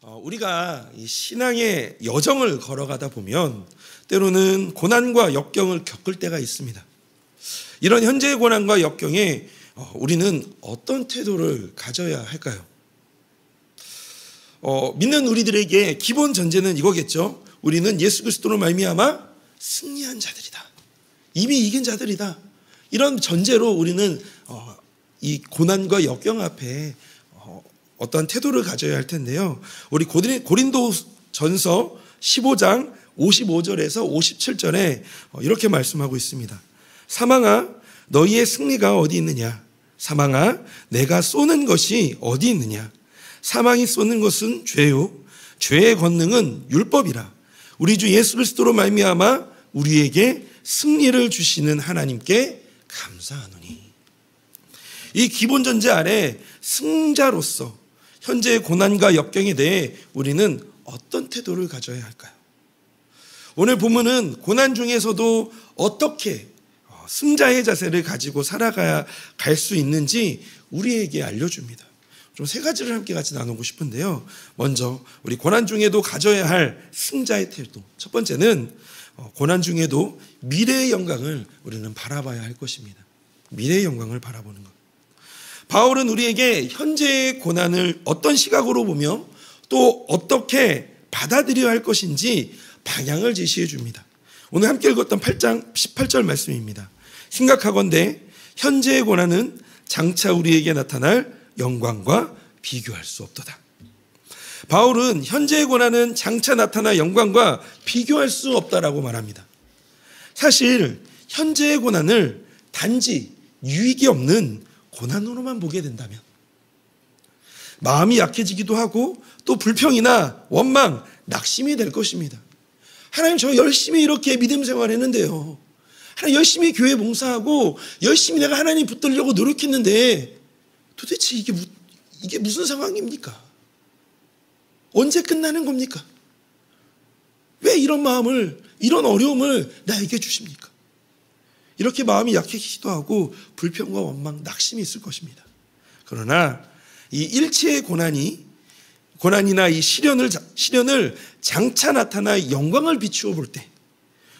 우리가 이 신앙의 여정을 걸어가다 보면 때로는 고난과 역경을 겪을 때가 있습니다. 이런 현재의 고난과 역경에 우리는 어떤 태도를 가져야 할까요? 믿는 우리들에게 기본 전제는 이거겠죠. 우리는 예수 그리스도로 말미암아 승리한 자들이다. 이미 이긴 자들이다. 이런 전제로 우리는 이 고난과 역경 앞에 어떠한 태도를 가져야 할 텐데요. 우리 고린도전서 15장 55절에서 57절에 이렇게 말씀하고 있습니다. 사망아, 너희의 승리가 어디 있느냐? 사망아, 내가 쏘는 것이 어디 있느냐? 사망이 쏘는 것은 죄요, 죄의 권능은 율법이라. 우리 주 예수 그리스도로 말미암아 우리에게 승리를 주시는 하나님께 감사하노니. 이 기본 전제 아래 승자로서 현재의 고난과 역경에 대해 우리는 어떤 태도를 가져야 할까요? 오늘 본문은 고난 중에서도 어떻게 승자의 자세를 가지고 살아가야 갈 수 있는지 우리에게 알려줍니다. 좀 세 가지를 함께 같이 나누고 싶은데요. 먼저 우리 고난 중에도 가져야 할 승자의 태도. 첫 번째는 고난 중에도 미래의 영광을 우리는 바라봐야 할 것입니다. 미래의 영광을 바라보는 것. 바울은 우리에게 현재의 고난을 어떤 시각으로 보며 또 어떻게 받아들여야 할 것인지 방향을 제시해 줍니다. 오늘 함께 읽었던 8장 18절 말씀입니다. 심각하건대 현재의 고난은 장차 우리에게 나타날 영광과 비교할 수 없도다. 바울은 현재의 고난은 장차 나타날 영광과 비교할 수 없다라고 말합니다. 사실 현재의 고난을 단지 유익이 없는 고난으로만 보게 된다면 마음이 약해지기도 하고 또 불평이나 원망, 낙심이 될 것입니다. 하나님, 저 열심히 이렇게 믿음 생활했는데요. 하나님, 열심히 교회 봉사하고 열심히 내가 하나님 붙들려고 노력했는데 도대체 이게 무슨 상황입니까? 언제 끝나는 겁니까? 왜 이런 마음을, 이런 어려움을 나에게 주십니까? 이렇게 마음이 약해지기도 하고 불평과 원망, 낙심이 있을 것입니다. 그러나 이 일체의 고난이나 이 시련을 장차 나타날 영광을 비추어 볼 때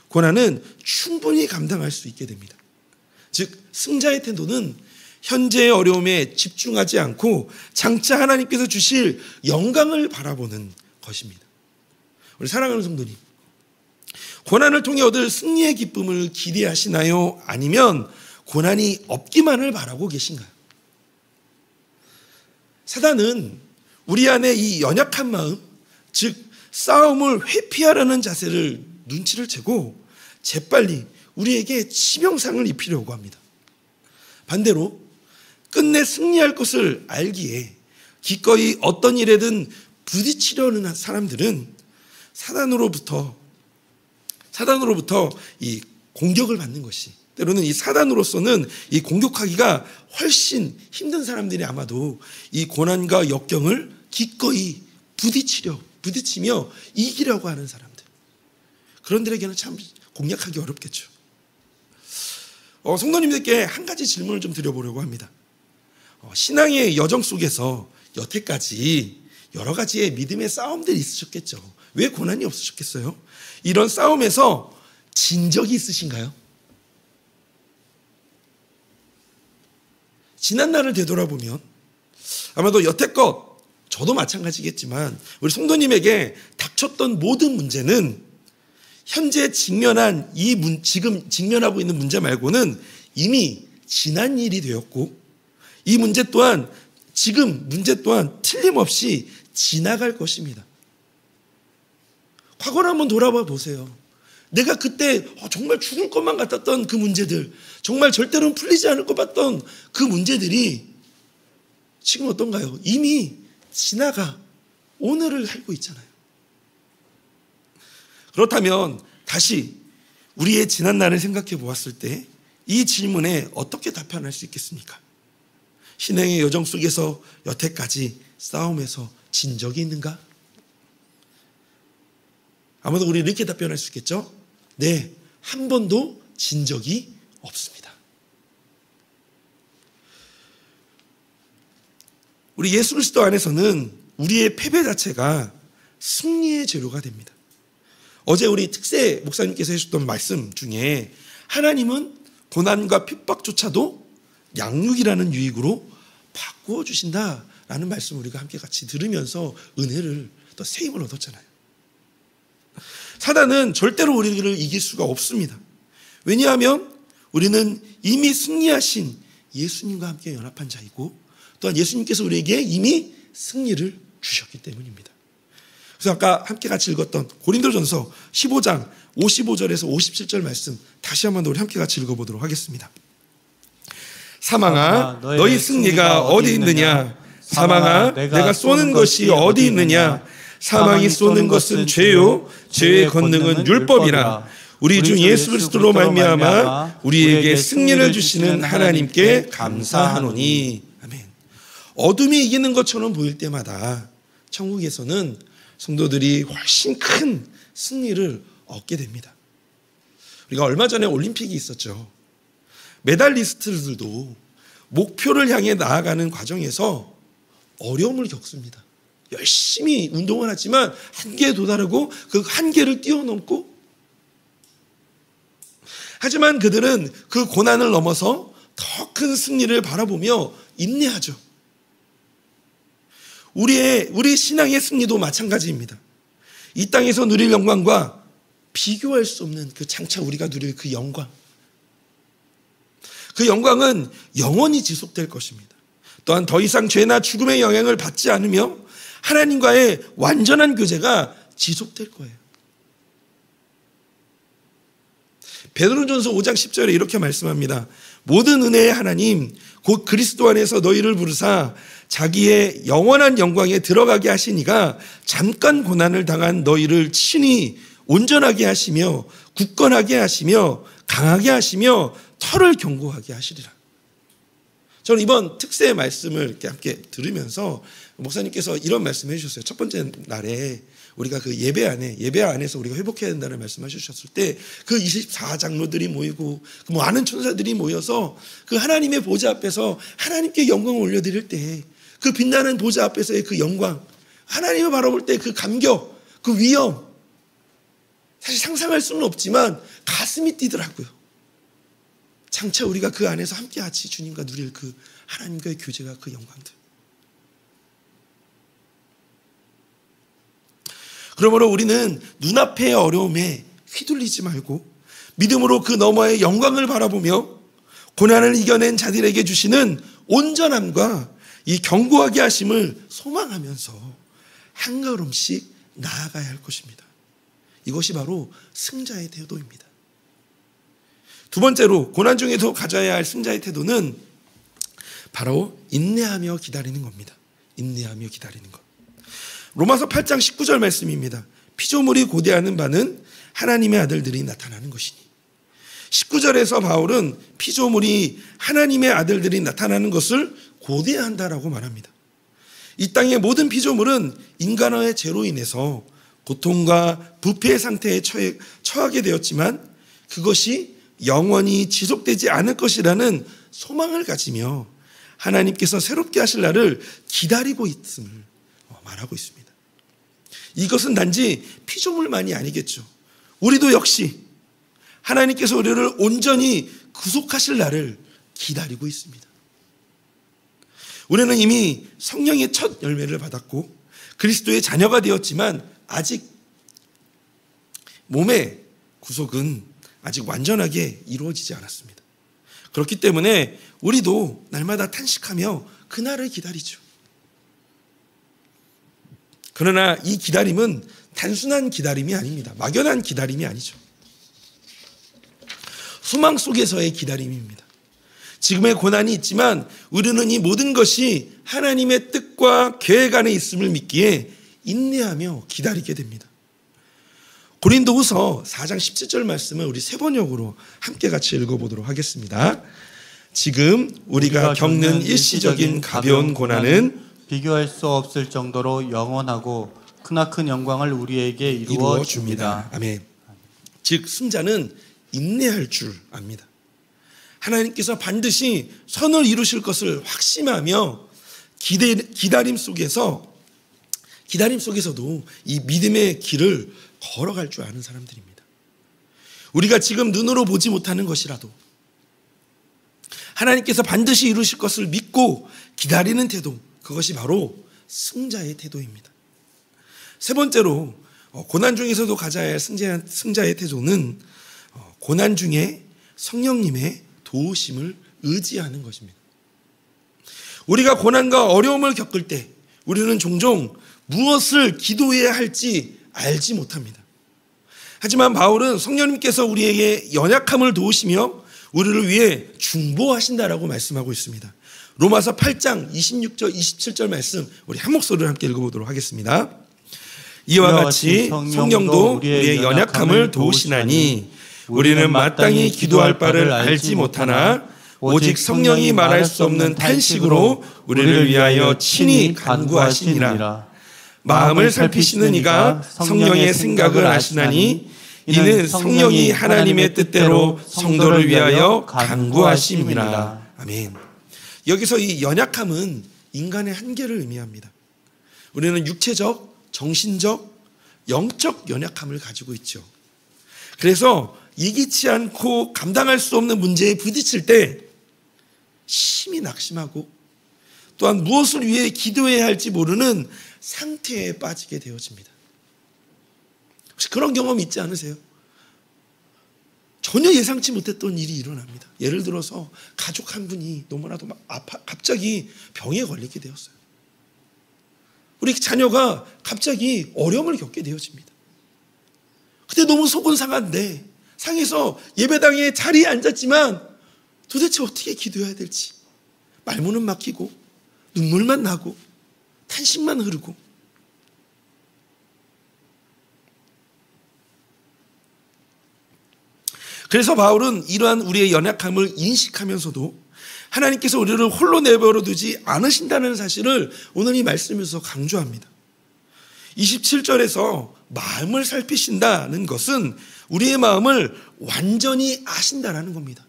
고난은 충분히 감당할 수 있게 됩니다. 즉 승자의 태도는 현재의 어려움에 집중하지 않고 장차 하나님께서 주실 영광을 바라보는 것입니다. 우리 사랑하는 성도님, 고난을 통해 얻을 승리의 기쁨을 기대하시나요? 아니면 고난이 없기만을 바라고 계신가요? 사단은 우리 안에 이 연약한 마음, 즉 싸움을 회피하려는 자세를 눈치를 채고 재빨리 우리에게 치명상을 입히려고 합니다. 반대로 끝내 승리할 것을 알기에 기꺼이 어떤 일에든 부딪히려는 사람들은 사단으로부터 이 공격을 받는 것이, 때로는 이 사단으로서는 이 공격하기가 훨씬 힘든 사람들이 아마도 이 고난과 역경을 기꺼이 부딪히며 이기려고 하는 사람들, 그런들에게는 참 공략하기 어렵겠죠. 성도님들께 한 가지 질문을 좀 드려보려고 합니다. 신앙의 여정 속에서 여태까지 여러 가지의 믿음의 싸움들이 있으셨겠죠. 왜 고난이 없으셨겠어요? 이런 싸움에서 진 적이 있으신가요? 지난 날을 되돌아보면 아마도 여태껏 저도 마찬가지겠지만 우리 성도님에게 닥쳤던 모든 문제는 현재 지금 직면하고 있는 문제 말고는 이미 지난 일이 되었고, 이 문제 또한 지금 문제 또한 틀림없이 지나갈 것입니다. 과거를 한번 돌아봐 보세요. 내가 그때 정말 죽을 것만 같았던 그 문제들, 정말 절대로는 풀리지 않을 것 같던 그 문제들이 지금 어떤가요? 이미 지나가 오늘을 살고 있잖아요. 그렇다면 다시 우리의 지난 날을 생각해 보았을 때 이 질문에 어떻게 답변할 수 있겠습니까? 신앙의 여정 속에서 여태까지 싸움에서 진 적이 있는가? 아마도 우리는 이렇게 답변할 수 있겠죠? 네, 한 번도 진 적이 없습니다. 우리 예수 그리스도 안에서는 우리의 패배 자체가 승리의 재료가 됩니다. 어제 우리 특세 목사님께서 해주셨던 말씀 중에 하나님은 고난과 핍박조차도 양육이라는 유익으로 바꾸어 주신다라는 말씀 우리가 함께 같이 들으면서 은혜를 또 세임을 얻었잖아요. 사단은 절대로 우리를 이길 수가 없습니다. 왜냐하면 우리는 이미 승리하신 예수님과 함께 연합한 자이고 또한 예수님께서 우리에게 이미 승리를 주셨기 때문입니다. 그래서 아까 함께 같이 읽었던 고린도전서 15장 55절에서 57절 말씀 다시 한번 우리 함께 같이 읽어보도록 하겠습니다. 사망아 너희 승리가 어디 있느냐? 사망아 내가 쏘는 것이 어디 있느냐? 사망이 쏘는 것은 죄요 죄의 권능은 율법이라. 우리 주 예수 그리스도로 말미암아 우리에게 승리를 주시는 하나님께 감사하노니. 아멘. 어둠이 이기는 것처럼 보일 때마다 천국에서는 성도들이 훨씬 큰 승리를 얻게 됩니다. 우리가 얼마 전에 올림픽이 있었죠. 메달리스트들도 목표를 향해 나아가는 과정에서 어려움을 겪습니다. 열심히 운동을 하지만 한계에 도달하고 그 한계를 뛰어넘고, 하지만 그들은 그 고난을 넘어서 더 큰 승리를 바라보며 인내하죠. 우리 신앙의 승리도 마찬가지입니다. 이 땅에서 누릴 영광과 비교할 수 없는 그 장차 우리가 누릴 그 영광, 그 영광은 영원히 지속될 것입니다. 또한 더 이상 죄나 죽음의 영향을 받지 않으며 하나님과의 완전한 교제가 지속될 거예요. 베드로전서 5장 10절에 이렇게 말씀합니다. 모든 은혜의 하나님 곧 그리스도 안에서 너희를 부르사 자기의 영원한 영광에 들어가게 하시니가 잠깐 고난을 당한 너희를 친히 온전하게 하시며 굳건하게 하시며 강하게 하시며 털을 견고하게 하시리라. 저는 이번 특세의 말씀을 이렇게 함께 들으면서 목사님께서 이런 말씀을 해주셨어요. 첫 번째 날에 우리가 그 예배 안에서 우리가 회복해야 된다는 말씀을 해주셨을 때 그 24장로들이 모이고 그 많은 천사들이 모여서 그 하나님의 보좌 앞에서 하나님께 영광을 올려드릴 때 그 빛나는 보좌 앞에서의 그 영광, 하나님을 바라볼 때 그 감격, 그 위엄, 사실 상상할 수는 없지만 가슴이 뛰더라고요. 장차 우리가 그 안에서 함께 같이 주님과 누릴 그 하나님과의 교제가, 그 영광들. 그러므로 우리는 눈앞의 어려움에 휘둘리지 말고 믿음으로 그 너머의 영광을 바라보며 고난을 이겨낸 자들에게 주시는 온전함과 이 견고하게 하심을 소망하면서 한 걸음씩 나아가야 할 것입니다. 이것이 바로 승자의 태도입니다. 두 번째로 고난 중에도 가져야 할 승자의 태도는 바로 인내하며 기다리는 겁니다. 인내하며 기다리는 것. 로마서 8장 19절 말씀입니다. 피조물이 고대하는 바는 하나님의 아들들이 나타나는 것이니. 19절에서 바울은 피조물이 하나님의 아들들이 나타나는 것을 고대한다라고 말합니다. 이 땅의 모든 피조물은 인간의 죄로 인해서 고통과 부패의 상태에 처하게 되었지만 그것이 영원히 지속되지 않을 것이라는 소망을 가지며 하나님께서 새롭게 하실 날을 기다리고 있음을 말하고 있습니다. 이것은 단지 피조물만이 아니겠죠. 우리도 역시 하나님께서 우리를 온전히 구속하실 날을 기다리고 있습니다. 우리는 이미 성령의 첫 열매를 받았고 그리스도의 자녀가 되었지만 아직 몸의 구속은 아직 완전하게 이루어지지 않았습니다. 그렇기 때문에 우리도 날마다 탄식하며 그날을 기다리죠. 그러나 이 기다림은 단순한 기다림이 아닙니다. 막연한 기다림이 아니죠. 소망 속에서의 기다림입니다. 지금의 고난이 있지만 우리는 이 모든 것이 하나님의 뜻과 계획 안에 있음을 믿기에 인내하며 기다리게 됩니다. 고린도후서 4장 17절 말씀을 우리 세 번역으로 함께 같이 읽어보도록 하겠습니다. 지금 우리가 겪는 일시적인 가벼운 고난은 비교할 수 없을 정도로 영원하고 크나큰 영광을 우리에게 이루어 줍니다. 아멘. 즉 승자는 인내할 줄 압니다. 하나님께서 반드시 선을 이루실 것을 확신하며 기다림 속에서 기다림 속에서도 이 믿음의 길을 걸어갈 줄 아는 사람들입니다. 우리가 지금 눈으로 보지 못하는 것이라도 하나님께서 반드시 이루실 것을 믿고 기다리는 태도, 그것이 바로 승자의 태도입니다. 세 번째로 고난 중에서도 가져야 할 승자의 태도는 고난 중에 성령님의 도우심을 의지하는 것입니다. 우리가 고난과 어려움을 겪을 때 우리는 종종 무엇을 기도해야 할지 알지 못합니다. 하지만 바울은 성령님께서 우리에게 연약함을 도우시며 우리를 위해 중보하신다라고 말씀하고 있습니다. 로마서 8장 26절 27절 말씀 우리 한 목소리로 함께 읽어보도록 하겠습니다. 이와 같이 성령도 우리의 연약함을 도우시나니 우리는 마땅히 기도할 바를 알지 못하나 오직 성령이 말할 수 없는 탄식으로 우리를 위하여 친히 간구하시니라. 마음을 살피시는 이가 성령의 생각을 아시나니 이는 성령이 하나님의 뜻대로 성도를 위하여 간구하심이라. 아멘. 여기서 이 연약함은 인간의 한계를 의미합니다. 우리는 육체적, 정신적, 영적 연약함을 가지고 있죠. 그래서 예기치 않고 감당할 수 없는 문제에 부딪힐 때 심히 낙심하고 또한 무엇을 위해 기도해야 할지 모르는 상태에 빠지게 되어집니다. 혹시 그런 경험 있지 않으세요? 전혀 예상치 못했던 일이 일어납니다. 예를 들어서 가족 한 분이 너무나도 갑자기 병에 걸리게 되었어요. 우리 자녀가 갑자기 어려움을 겪게 되어집니다. 그때 너무 속은 상한데 상해서 예배당에 자리에 앉았지만 도대체 어떻게 기도해야 될지 말문은 막히고 눈물만 나고 탄식만 흐르고 그래서 바울은 이러한 우리의 연약함을 인식하면서도 하나님께서 우리를 홀로 내버려 두지 않으신다는 사실을 오늘 이 말씀에서 강조합니다. 27절에서 마음을 살피신다는 것은 우리의 마음을 완전히 아신다라는 겁니다.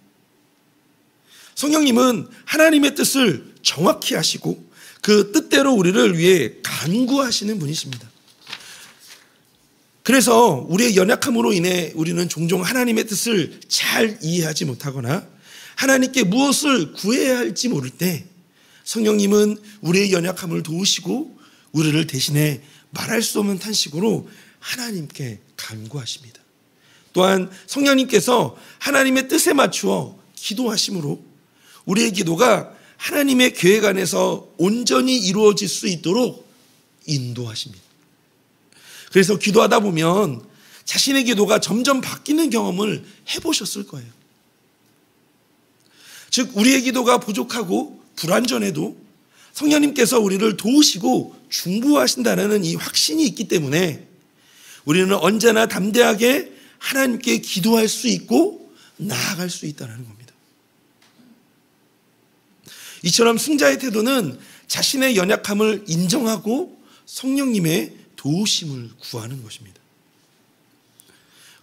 성령님은 하나님의 뜻을 정확히 아시고 그 뜻대로 우리를 위해 간구하시는 분이십니다. 그래서 우리의 연약함으로 인해 우리는 종종 하나님의 뜻을 잘 이해하지 못하거나 하나님께 무엇을 구해야 할지 모를 때 성령님은 우리의 연약함을 도우시고 우리를 대신에 말할 수 없는 탄식으로 하나님께 간구하십니다. 또한 성령님께서 하나님의 뜻에 맞추어 기도하심으로 우리의 기도가 하나님의 계획 안에서 온전히 이루어질 수 있도록 인도하십니다. 그래서 기도하다 보면 자신의 기도가 점점 바뀌는 경험을 해보셨을 거예요. 즉 우리의 기도가 부족하고 불완전해도 성령님께서 우리를 도우시고 중보하신다는 이 확신이 있기 때문에 우리는 언제나 담대하게 하나님께 기도할 수 있고 나아갈 수 있다는 겁니다. 이처럼 승자의 태도는 자신의 연약함을 인정하고 성령님의 도우심을 구하는 것입니다.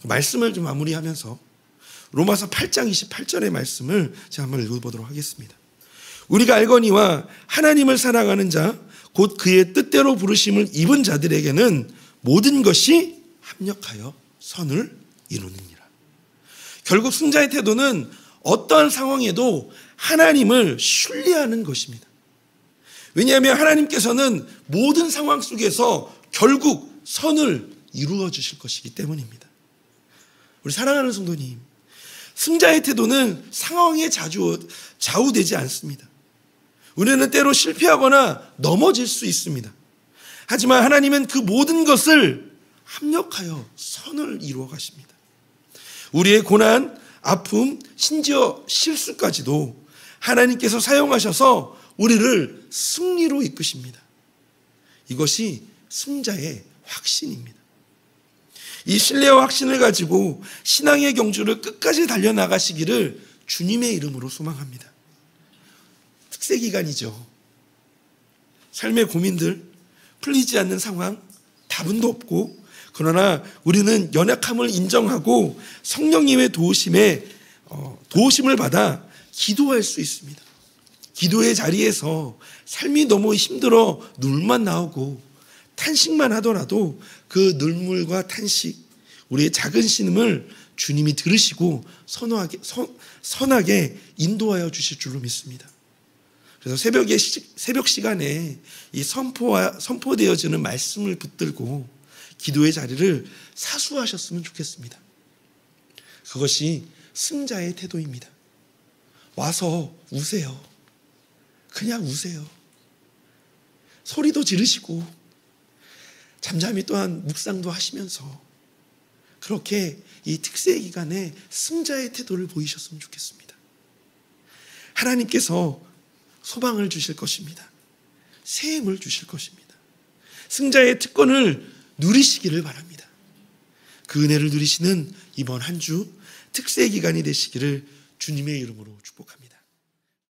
말씀을 좀 마무리하면서 로마서 8장 28절의 말씀을 제가 한번 읽어보도록 하겠습니다. 우리가 알거니와 하나님을 사랑하는 자 곧 그의 뜻대로 부르심을 입은 자들에게는 모든 것이 합력하여 선을 이루느니라. 결국 승자의 태도는 어떠한 상황에도 하나님을 신뢰하는 것입니다. 왜냐하면 하나님께서는 모든 상황 속에서 결국 선을 이루어 주실 것이기 때문입니다. 우리 사랑하는 성도님, 승자의 태도는 상황에 좌우되지 않습니다. 우리는 때로 실패하거나 넘어질 수 있습니다. 하지만 하나님은 그 모든 것을 합력하여 선을 이루어 가십니다. 우리의 고난, 아픔, 심지어 실수까지도 하나님께서 사용하셔서 우리를 승리로 이끄십니다. 이것이 승자의 확신입니다. 이 신뢰와 확신을 가지고 신앙의 경주를 끝까지 달려나가시기를 주님의 이름으로 소망합니다. 특세기간이죠. 삶의 고민들, 풀리지 않는 상황, 답은도 없고 그러나 우리는 연약함을 인정하고 성령님의 도우심을 받아 기도할 수 있습니다. 기도의 자리에서 삶이 너무 힘들어 눈물만 나오고 탄식만 하더라도 그 눈물과 탄식, 우리의 작은 신음을 주님이 들으시고 선하게 인도하여 주실 줄로 믿습니다. 그래서 새벽 시간에 이 선포되어지는 말씀을 붙들고 기도의 자리를 사수하셨으면 좋겠습니다. 그것이 승자의 태도입니다. 와서 우세요. 그냥 우세요. 소리도 지르시고 잠잠히 또한 묵상도 하시면서 그렇게 이 특세 기간에 승자의 태도를 보이셨으면 좋겠습니다. 하나님께서 소방을 주실 것입니다. 새 힘을 주실 것입니다. 승자의 특권을 누리시기를 바랍니다. 그 은혜를 누리시는 이번 한 주 특세 기간이 되시기를 주님의 이름으로 축복합니다.